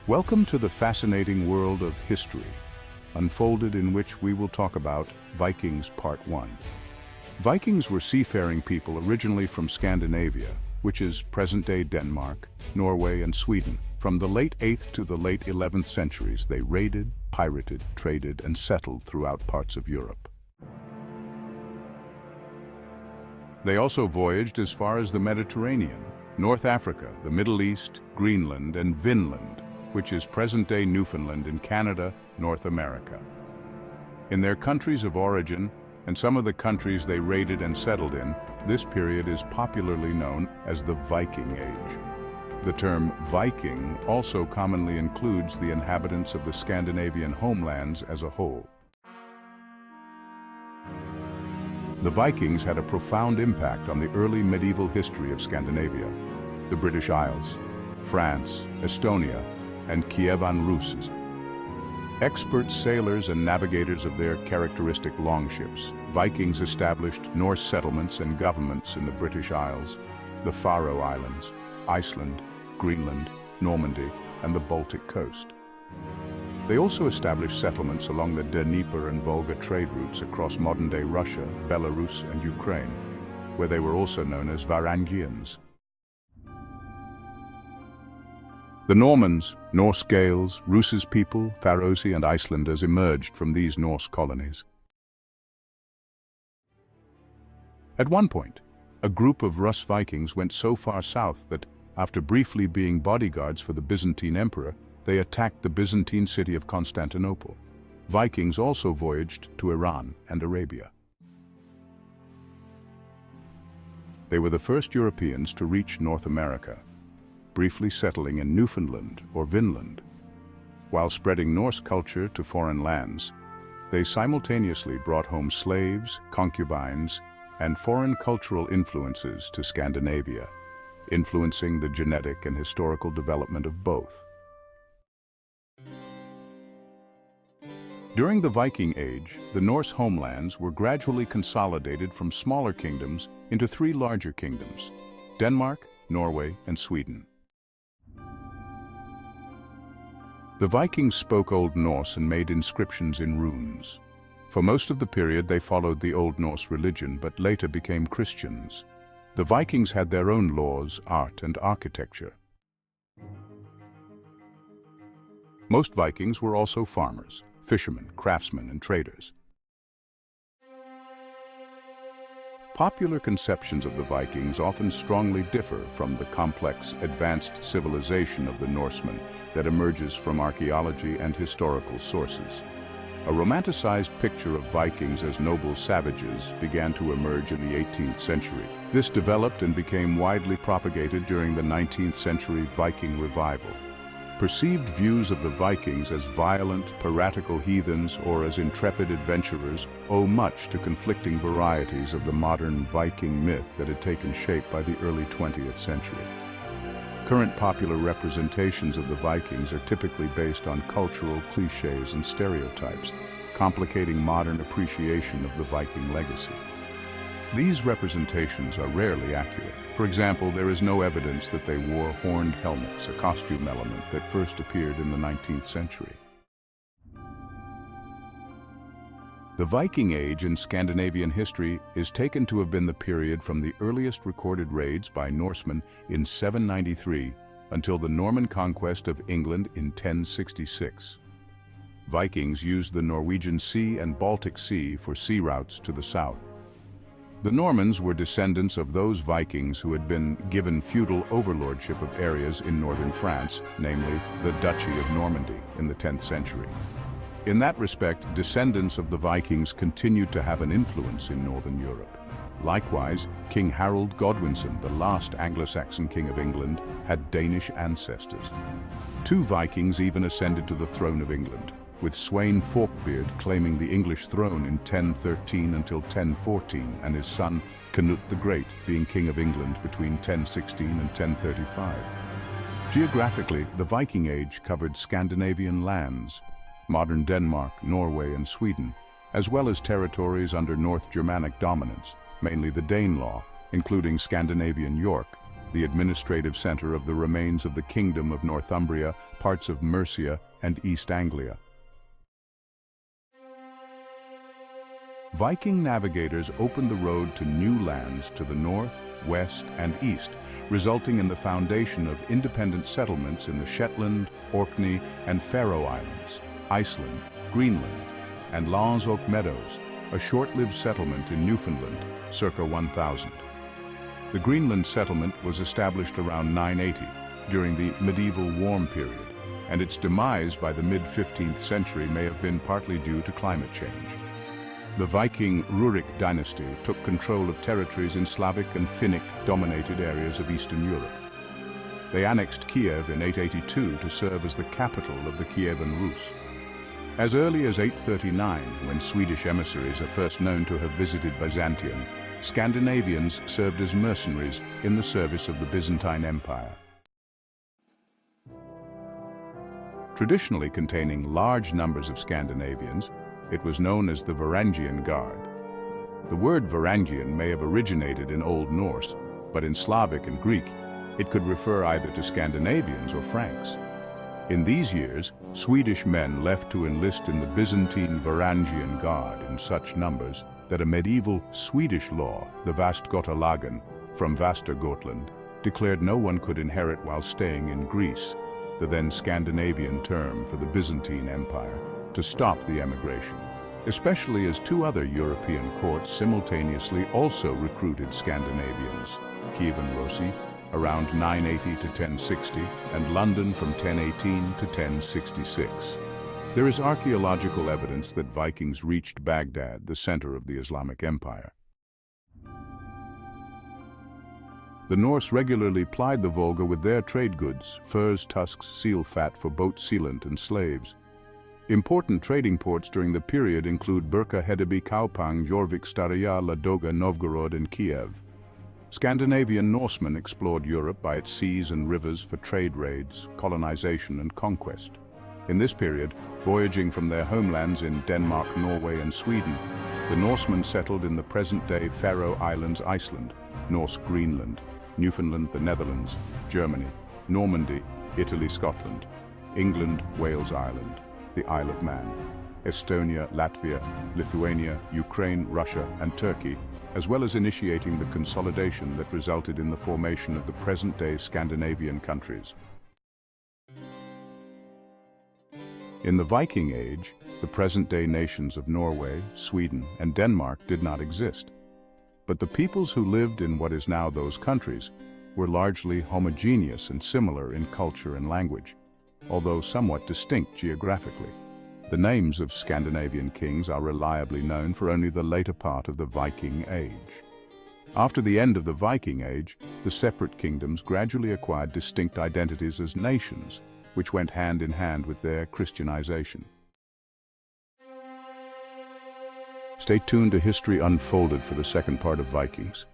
Welcome to the fascinating world of history, unfolded in which we will talk about Vikings Part 1. Vikings were seafaring people originally from Scandinavia, which is present-day Denmark, Norway, and Sweden. From the late 8th to the late 11th centuries, they raided, pirated, traded, and settled throughout parts of Europe. They also voyaged as far as the Mediterranean, North Africa, the Middle East, Greenland, and Vinland, which is present-day Newfoundland in Canada, North America. In their countries of origin, and some of the countries they raided and settled in, this period is popularly known as the Viking Age. The term Viking also commonly includes the inhabitants of the Scandinavian homelands as a whole. The Vikings had a profound impact on the early medieval history of Scandinavia, the British Isles, France, Estonia, and Kievan Rus. Expert sailors and navigators of their characteristic longships, Vikings established Norse settlements and governments in the British Isles, the Faroe Islands, Iceland, Greenland, Normandy, and the Baltic coast. They also established settlements along the Dnieper and Volga trade routes across modern-day Russia, Belarus, and Ukraine, where they were also known as Varangians. The Normans, Norse Gaels, Rus's people, Faroese, and Icelanders emerged from these Norse colonies. At one point, a group of Rus Vikings went so far south that, after briefly being bodyguards for the Byzantine emperor, they attacked the Byzantine city of Constantinople. Vikings also voyaged to Iran and Arabia. They were the first Europeans to reach North America, briefly settling in Newfoundland or Vinland. While spreading Norse culture to foreign lands, they simultaneously brought home slaves, concubines, and foreign cultural influences to Scandinavia, influencing the genetic and historical development of both. During the Viking Age, the Norse homelands were gradually consolidated from smaller kingdoms into three larger kingdoms: Denmark, Norway, and Sweden. The Vikings spoke Old Norse and made inscriptions in runes. For most of the period they followed the Old Norse religion, but later became Christians. The Vikings had their own laws, art, and architecture. Most Vikings were also farmers, fishermen, craftsmen, and traders. Popular conceptions of the Vikings often strongly differ from the complex, advanced civilization of the Norsemen that emerges from archaeology and historical sources. A romanticized picture of Vikings as noble savages began to emerge in the 18th century. This developed and became widely propagated during the 19th century Viking revival. Perceived views of the Vikings as violent, piratical heathens or as intrepid adventurers owe much to conflicting varieties of the modern Viking myth that had taken shape by the early 20th century. Current popular representations of the Vikings are typically based on cultural cliches and stereotypes, complicating modern appreciation of the Viking legacy. These representations are rarely accurate. For example, there is no evidence that they wore horned helmets, a costume element that first appeared in the 19th century. The Viking Age in Scandinavian history is taken to have been the period from the earliest recorded raids by Norsemen in 793 until the Norman conquest of England in 1066. Vikings used the Norwegian Sea and Baltic Sea for sea routes to the south. The Normans were descendants of those Vikings who had been given feudal overlordship of areas in northern France, namely the Duchy of Normandy, in the 10th century. In that respect, descendants of the Vikings continued to have an influence in northern Europe. Likewise, King Harold Godwinson, the last Anglo-Saxon king of England, had Danish ancestors. Two Vikings even ascended to the throne of England, with Sweyn Forkbeard claiming the English throne in 1013 until 1014, and his son Canute the Great being king of England between 1016 and 1035. Geographically, the Viking Age covered Scandinavian lands, modern Denmark, Norway, and Sweden, as well as territories under North Germanic dominance, mainly the Danelaw, including Scandinavian York, the administrative center of the remains of the Kingdom of Northumbria, parts of Mercia, and East Anglia. Viking navigators opened the road to new lands to the north, west, and east, resulting in the foundation of independent settlements in the Shetland, Orkney, and Faroe Islands, Iceland, Greenland, and Landsok Meadows, a short-lived settlement in Newfoundland, circa 1000. The Greenland settlement was established around 980, during the medieval warm period, and its demise by the mid-15th century may have been partly due to climate change. The Viking Rurik dynasty took control of territories in Slavic and Finnic-dominated areas of Eastern Europe. They annexed Kiev in 882 to serve as the capital of the Kievan Rus. As early as 839, when Swedish emissaries are first known to have visited Byzantium, Scandinavians served as mercenaries in the service of the Byzantine Empire. Traditionally containing large numbers of Scandinavians, it was known as the Varangian Guard. The word Varangian may have originated in Old Norse, but in Slavic and Greek, it could refer either to Scandinavians or Franks. In these years, Swedish men left to enlist in the Byzantine Varangian Guard in such numbers that a medieval Swedish law, the Vastgotalagen, from Västergötland, declared no one could inherit while staying in Greece, the then Scandinavian term for the Byzantine Empire, to stop the emigration, especially as two other European courts simultaneously also recruited Scandinavians, Kievan Rus around 980 to 1060, and London from 1018 to 1066. There is archaeological evidence that Vikings reached Baghdad, the center of the Islamic Empire. The Norse regularly plied the Volga with their trade goods, furs, tusks, seal fat for boat sealant and slaves. Important trading ports during the period include Birka, Hedeby, Kaupang, Jorvik, Staraya, Ladoga, Novgorod, and Kiev. Scandinavian Norsemen explored Europe by its seas and rivers for trade raids, colonization, and conquest. In this period, voyaging from their homelands in Denmark, Norway, and Sweden, the Norsemen settled in the present-day Faroe Islands, Iceland, Norse Greenland, Newfoundland, the Netherlands, Germany, Normandy, Italy, Scotland, England, Wales, Ireland, the Isle of Man, Estonia, Latvia, Lithuania, Ukraine, Russia, and Turkey, as well as initiating the consolidation that resulted in the formation of the present-day Scandinavian countries. In the Viking Age, the present-day nations of Norway, Sweden, and Denmark did not exist. But the peoples who lived in what is now those countries were largely homogeneous and similar in culture and language, although somewhat distinct geographically. The names of Scandinavian kings are reliably known for only the later part of the Viking Age. After the end of the Viking Age, the separate kingdoms gradually acquired distinct identities as nations, which went hand in hand with their Christianization. Stay tuned to History Unfolded for the second part of Vikings.